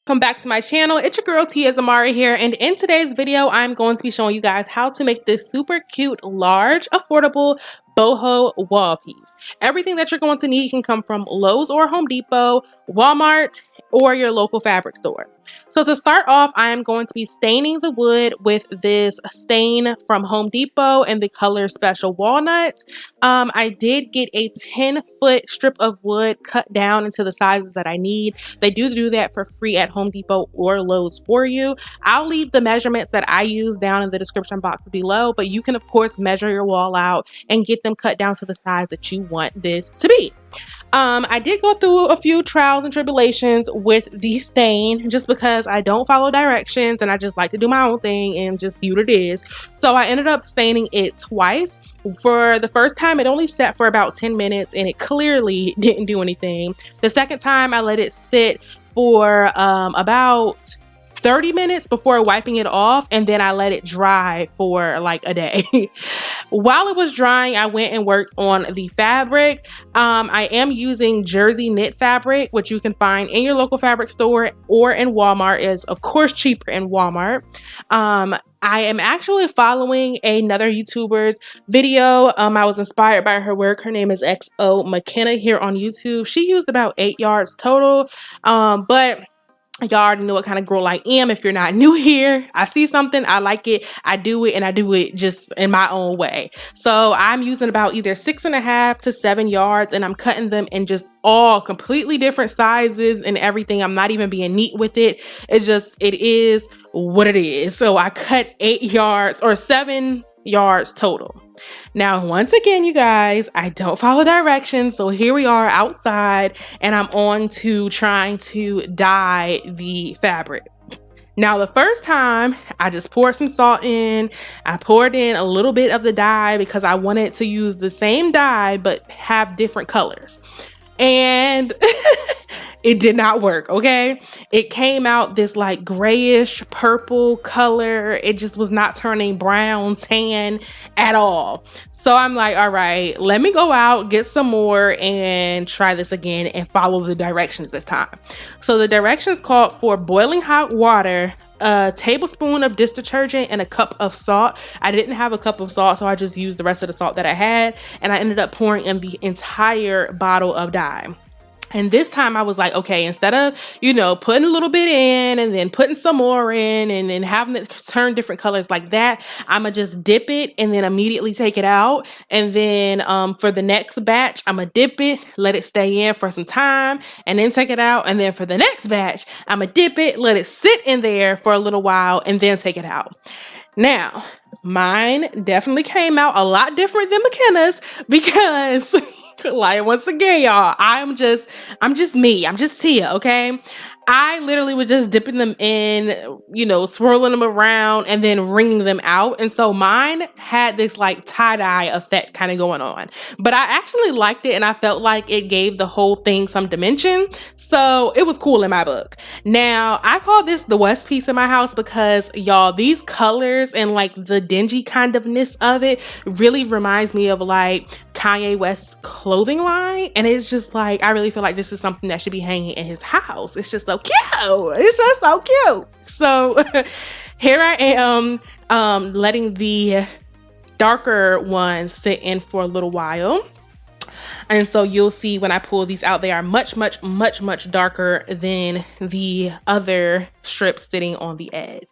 Welcome back to my channel. It's your girl Tia Zamara here, and in today's video I'm going to be showing you guys how to make this super cute, large, affordable boho wall piece. Everything that you're going to need can come from Lowe's or Home Depot, Walmart, or your local fabric store. So to start off, I am going to be staining the wood with this stain from Home Depot in the color Special Walnut. I did get a 10-foot strip of wood cut down into the sizes that I need. They do that for free at Home Depot or Lowe's for you. I'll leave the measurements that I use down in the description box below, but you can of course measure your wall out and get them cut down to the size that you want this to be. I did go through a few trials and tribulations with the stain just because I don't follow directions and I just like to do my own thing and just see what it is. So I ended up staining it twice. For the first time, it only sat for about 10 minutes and it clearly didn't do anything. The second time, I let it sit for about 30 minutes before wiping it off, and then I let it dry for like a day. While it was drying, I went and worked on the fabric. I am using jersey knit fabric, which you can find in your local fabric store or in Walmart. Is of course cheaper in Walmart. I am actually following another YouTuber's video. I was inspired by her work. Her name is Xo Macenna here on YouTube. She used about 8 yards total, but y'all already know what kind of girl I am. If you're not new here, I see something, I like it, I do it, and I do it just in my own way. So I'm using about either 6.5 to 7 yards, and I'm cutting them in just all completely different sizes and everything. I'm not even being neat with it. It is what it is. So I cut 8 yards or 7 yards total. Now, once again, you guys, I don't follow directions. So here we are outside and I'm on to trying to dye the fabric. Now, the first time I just poured some salt in. I poured in a little bit of the dye because I wanted to use the same dye but have different colors. And it did not work, okay? It came out this like grayish purple color. It just was not turning brown, tan at all. So I'm like, all right, let me go out, get some more and try this again and follow the directions this time. So the directions called for boiling hot water, a tablespoon of dish detergent, and a cup of salt. I didn't have a cup of salt, so I just used the rest of the salt that I had, and I ended up pouring in the entire bottle of dye. And this time I was like, okay, instead of, putting a little bit in and then putting some more in and then having it turn different colors like that, I'm gonna just dip it and then immediately take it out. And then for the next batch, I'm gonna dip it, let it stay in for some time, and then take it out. And then for the next batch, I'm gonna dip it, let it sit in there for a little while, and then take it out. Now, mine definitely came out a lot different than McKenna's because like, once again, y'all, I'm just me. I'm just Tia, okay? I literally was just dipping them in, swirling them around and then wringing them out. And so mine had this like tie-dye effect kind of going on. But I actually liked it and I felt like it gave the whole thing some dimension. So it was cool in my book. Now, I call this the West piece in my house because, y'all, these colors and like the dingy kind ofness of it really reminds me of like Kanye West's clothing line. And it's just like, I really feel like this is something that should be hanging in his house. It's just so cute. It's just so cute. So here I am letting the darker ones sit in for a little while. And so you'll see when I pull these out, they are much darker than the other strips sitting on the edge.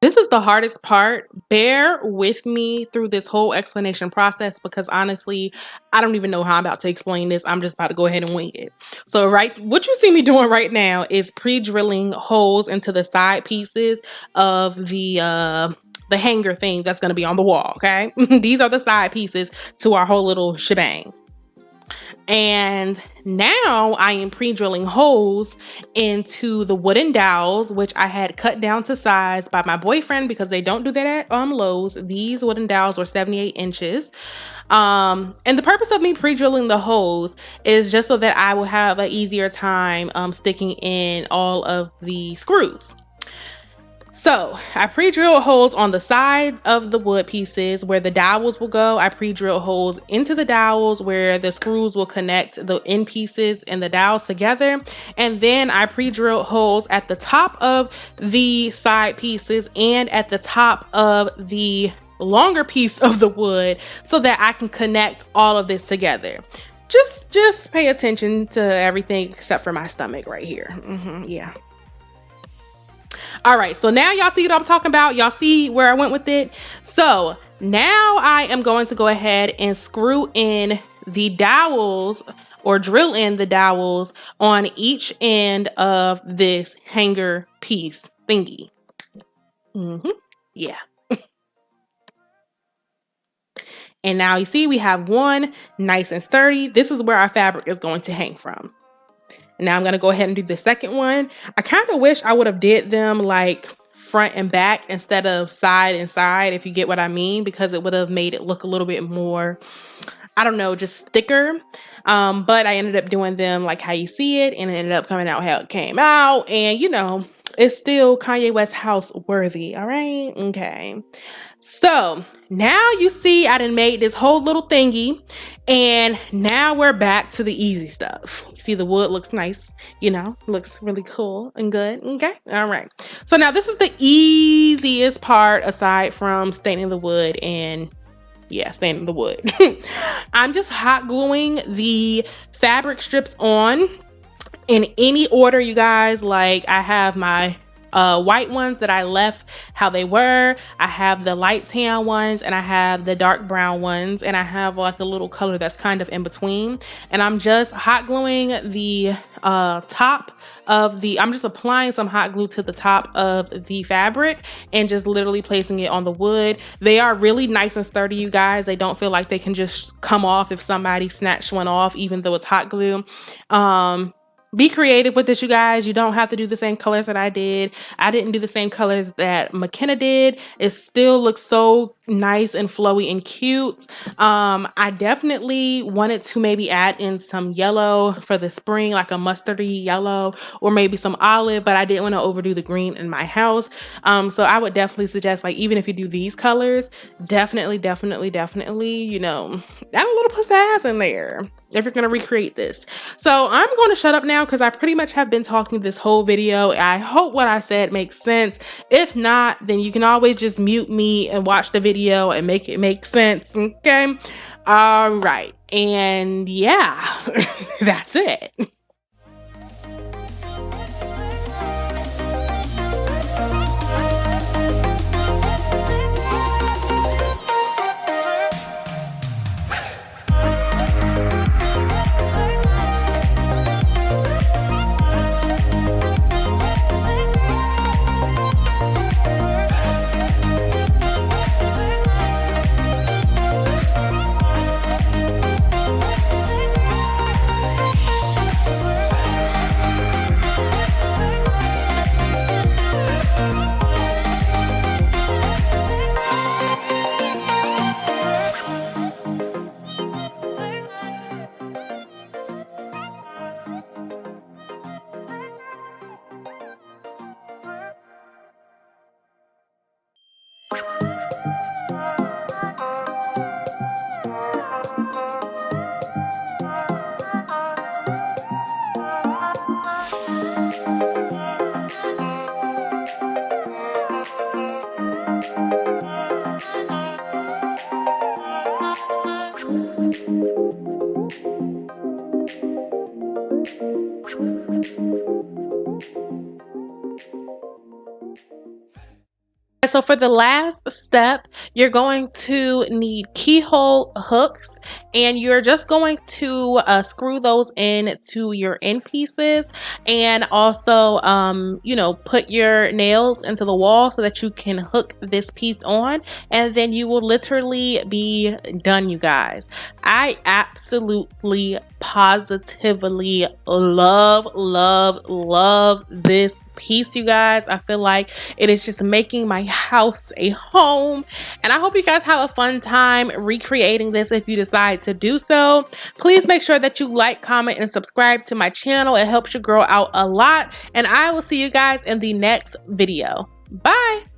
This is the hardest part. Bear with me through this whole explanation process because honestly, I don't even know how I'm about to explain this. I'm just about to go ahead and wing it. So what you see me doing right now is pre-drilling holes into the side pieces of the hanger thing that's going to be on the wall, okay? These are the side pieces to our whole little shebang. And now I am pre-drilling holes into the wooden dowels, which I had cut down to size by my boyfriend because they don't do that at Lowe's. These wooden dowels were 78 inches. And the purpose of me pre-drilling the holes is just so that I will have an easier time sticking in all of the screws. So I pre-drilled holes on the sides of the wood pieces where the dowels will go. I pre-drilled holes into the dowels where the screws will connect the end pieces and the dowels together. And then I pre-drilled holes at the top of the side pieces and at the top of the longer piece of the wood so that I can connect all of this together. Just pay attention to everything except for my stomach right here. Yeah. All right, so now y'all see what I'm talking about. Y'all see where I went with it. So now I am going to go ahead and screw in the dowels or drill in the dowels on each end of this hanger piece thingy. Yeah. And now you see we have one nice and sturdy. This is where our fabric is going to hang from. And now I'm going to go ahead and do the second one. I kind of wish I would have did them like front and back instead of side and side, if you get what I mean, because it would have made it look a little bit more, I don't know, just thicker. But I ended up doing them like how you see it, and it ended up coming out how it came out. And you know, it's still Kanye West house worthy. All right. Okay. So now you see I done made this whole little thingy, and now we're back to the easy stuff. You see the wood looks nice, you know, looks really cool and good. Okay. All right. So now this is the easiest part aside from staining the wood and staining the wood. I'm just hot gluing the fabric strips on in any order, you guys. Like I have my white ones that I left how they were. I have the light tan ones, and I have the dark brown ones, and I have like a little color that's kind of in between. And I'm just hot gluing the top of the, I'm just applying some hot glue to the top of the fabric and just literally placing it on the wood. They are really nice and sturdy, you guys. They don't feel like they can just come off if somebody snatched one off, even though it's hot glue. Be creative with this, you guys. You don't have to do the same colors that I did. I didn't do the same colors that McKenna did. It still looks so nice and flowy and cute. I definitely wanted to maybe add in some yellow for the spring, like a mustardy yellow or maybe some olive, but I didn't want to overdo the green in my house. So I would definitely suggest, like, even if you do these colors, definitely, you know, add a little pizzazz in there if you're going to recreate this. So I'm going to shut up now because I pretty much have been talking this whole video. I hope what I said makes sense. If not, then you can always just mute me and watch the video and make it make sense. Okay. All right. And yeah, that's it. So for the last step, you're going to need keyhole hooks, and you're just going to screw those in to your end pieces, and also you know, put your nails into the wall so that you can hook this piece on, and then you will literally be done, you guys. I absolutely positively love this piece, you guys. I feel like it is just making my house a home, and I hope you guys have a fun time recreating this if you decide to do so. Please make sure that you like, comment, and subscribe to my channel. It helps your girl out a lot, and I will see you guys in the next video. Bye.